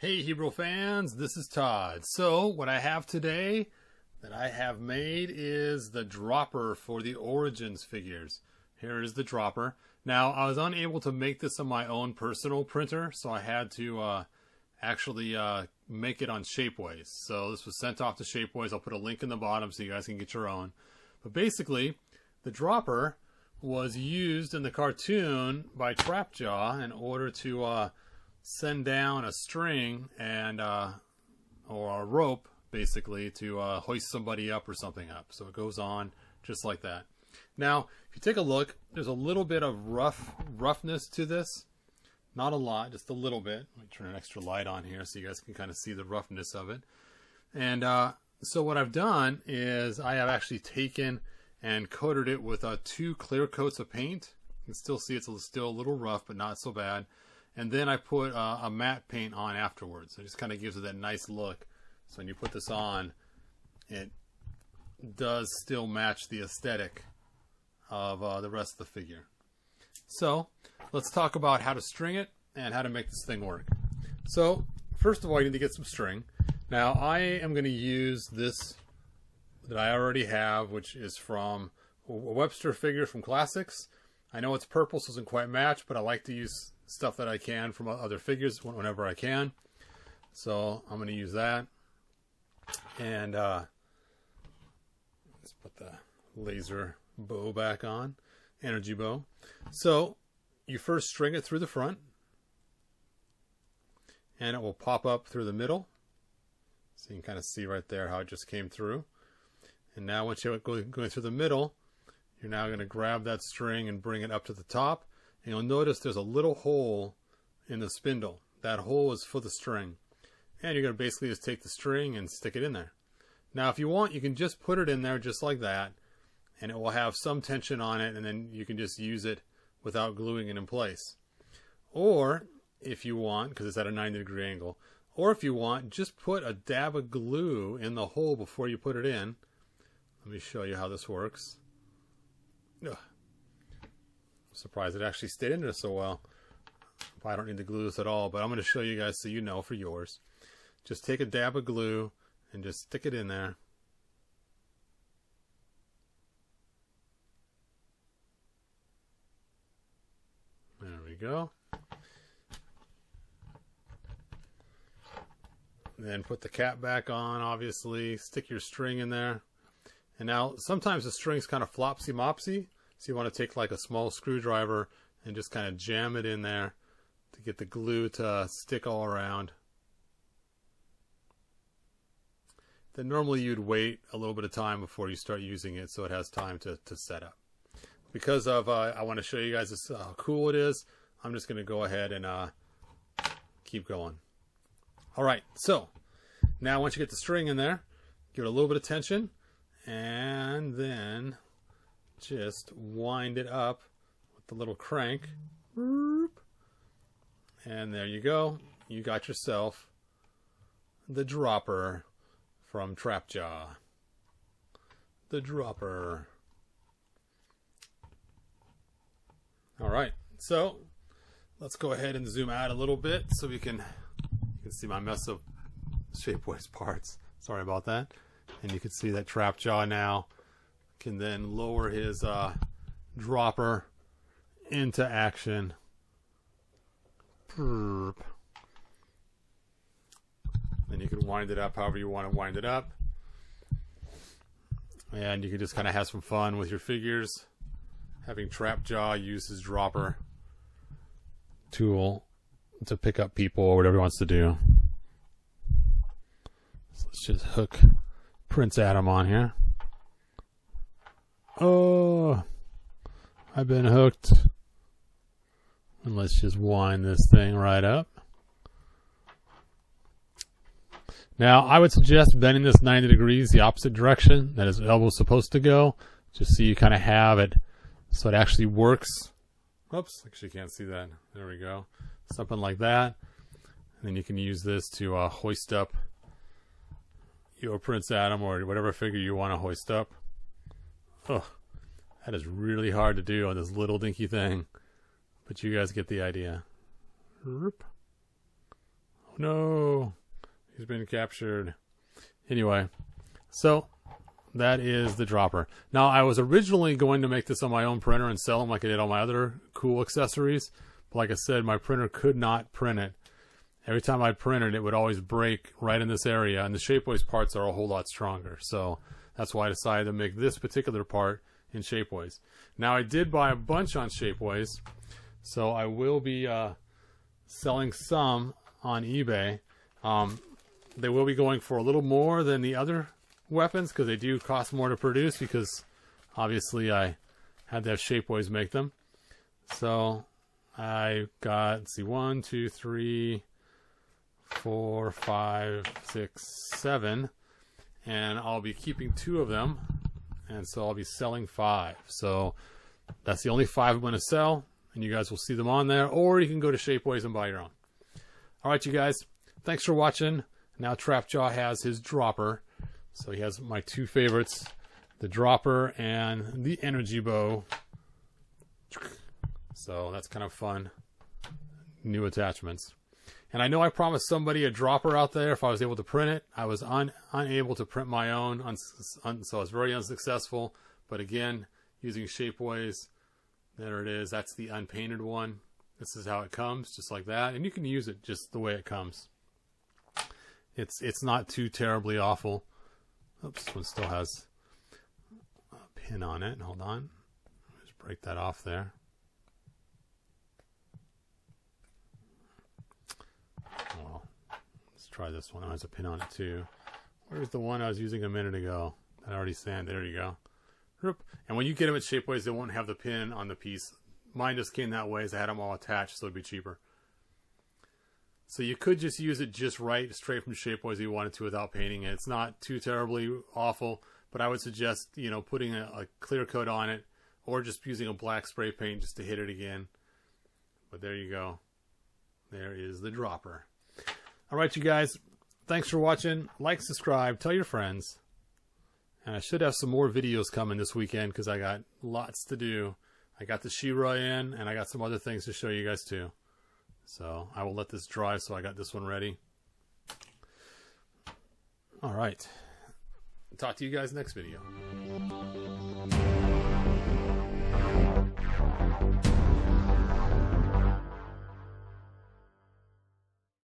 Hey Hebrew fans, this is Todd. So what I have today that I have made is the dropper for the Origins figures. Here is the dropper. Now I was unable to make this on my own personal printer, so I had to actually make it on Shapeways. So this was sent off to Shapeways. I'll put a link in the bottom so you guys can get your own. But basically, the dropper was used in the cartoon by Trapjaw in order to send down a string and or a rope basically to hoist somebody up or something up. So it goes on just like that. Now if you take a look, there's a little bit of roughness to this. Not a lot, just a little bit. Let me turn an extra light on here so you guys can kind of see the roughness of it. And so what I've done is I have actually taken and coated it with 2 clear coats of paint. You can still see it's still a little rough, but not so bad. And then I put a matte paint on afterwards. It just kind of gives it that nice look. So when you put this on, it does still match the aesthetic of the rest of the figure. So let's talk about how to string it and how to make this thing work. So first of all, you need to get some string. Now I am going to use this that I already have, which is from a Webster figure from Classics. I know it's purple, so it doesn't quite match, but I like to use stuff that I can from other figures whenever I can. So I'm going to use that. And let's put the laser bow back on, energy bow. So you first string it through the front, and it will pop up through the middle. So you can kind of see right there how it just came through. And now once you're going through the middle, you're now going to grab that string and bring it up to the top. And you'll notice there's a little hole in the spindle. That hole is for the string. And you're going to basically just take the string and stick it in there. Now if you want, you can just put it in there just like that. And it will have some tension on it, and then you can just use it without gluing it in place. Or if you want, because it's at a 90-degree angle, or if you want, just put a dab of glue in the hole before you put it in. Let me show you how this works. Ugh. I'm surprised it actually stayed in there so well. I don't need to glue this at all, but I'm going to show you guys so you know for yours. Just take a dab of glue and just stick it in there. There we go. Then put the cap back on, obviously. Stick your string in there. And now sometimes the string's kind of flopsy-mopsy. So you want to take like a small screwdriver and just kind of jam it in there to get the glue to stick all around. Then normally you'd wait a little bit of time before you start using it so it has time to set up. Because of I want to show you guys this, how cool it is, I'm just going to go ahead and keep going. Alright, so now once you get the string in there, give it a little bit of tension and then just wind it up with the little crank. And there you go. You got yourself the dropper from Trapjaw. The dropper. Alright, so let's go ahead and zoom out a little bit so you can see my mess of Shapeways parts. Sorry about that. And you can see that Trapjaw now can then lower his dropper into action. Then you can wind it up however you want to wind it up. And you can just kind of have some fun with your figures, having Trapjaw use his dropper tool to pick up people or whatever he wants to do. So let's just hook Prince Adam on here. Oh, I've been hooked. And let's just wind this thing right up. Now, I would suggest bending this 90 degrees the opposite direction that his elbow is supposed to go, just so you kind of have it so it actually works. Oops, actually can't see that. There we go. Something like that. And then you can use this to hoist up your Prince Adam or whatever figure you want to hoist up. Oh, that is really hard to do on this little dinky thing. But you guys get the idea. Oh No, he's been captured. Anyway, so that is the dropper. Now, I was originally going to make this on my own printer and sell them like I did all my other cool accessories. But like I said, my printer could not print it. Every time I printed, it would always break right in this area. And the Shapeways parts are a whole lot stronger. So that's why I decided to make this particular part in Shapeways. Now, I did buy a bunch on Shapeways. So I will be selling some on eBay. They will be going for a little more than the other weapons because they do cost more to produce, because obviously I had to have Shapeways make them. So I got, let's see, 1, 2, 3, 4, 5, 6, 7, and I'll be keeping 2 of them, and so I'll be selling 5. So that's the only 5 I'm going to sell, and you guys will see them on there, or you can go to Shapeways and buy your own. All right, you guys, thanks for watching. Now Trapjaw has his dropper. So he has my 2 favorites, the dropper and the energy bow. So that's kind of fun. New attachments. And I know I promised somebody a dropper out there if I was able to print it. I was unable to print my own, so I was very unsuccessful. But again, using Shapeways, there it is. That's the unpainted one. This is how it comes, just like that. And you can use it just the way it comes. It's not too terribly awful. Oops, this one still has a pin on it. Hold on. Just break that off there. Well, let's try this one. It has a pin on it too. Where's the one I was using a minute ago? I already sanded. There you go. And when you get them at Shapeways, they won't have the pin on the piece. Mine just came that way as I had them all attached, so it'd be cheaper. So you could just use it just right, straight from Shapeways if you wanted to without painting it. It's not too terribly awful, but I would suggest, you know, putting a clear coat on it, or just using a black spray paint just to hit it again. But there you go. There is the dropper. All right, you guys. Thanks for watching. Like, subscribe, tell your friends. And I should have some more videos coming this weekend because I got lots to do. I got the She-Ra in, and I got some other things to show you guys too. So I will let this dry, so I got this one ready. All right. Talk to you guys next video.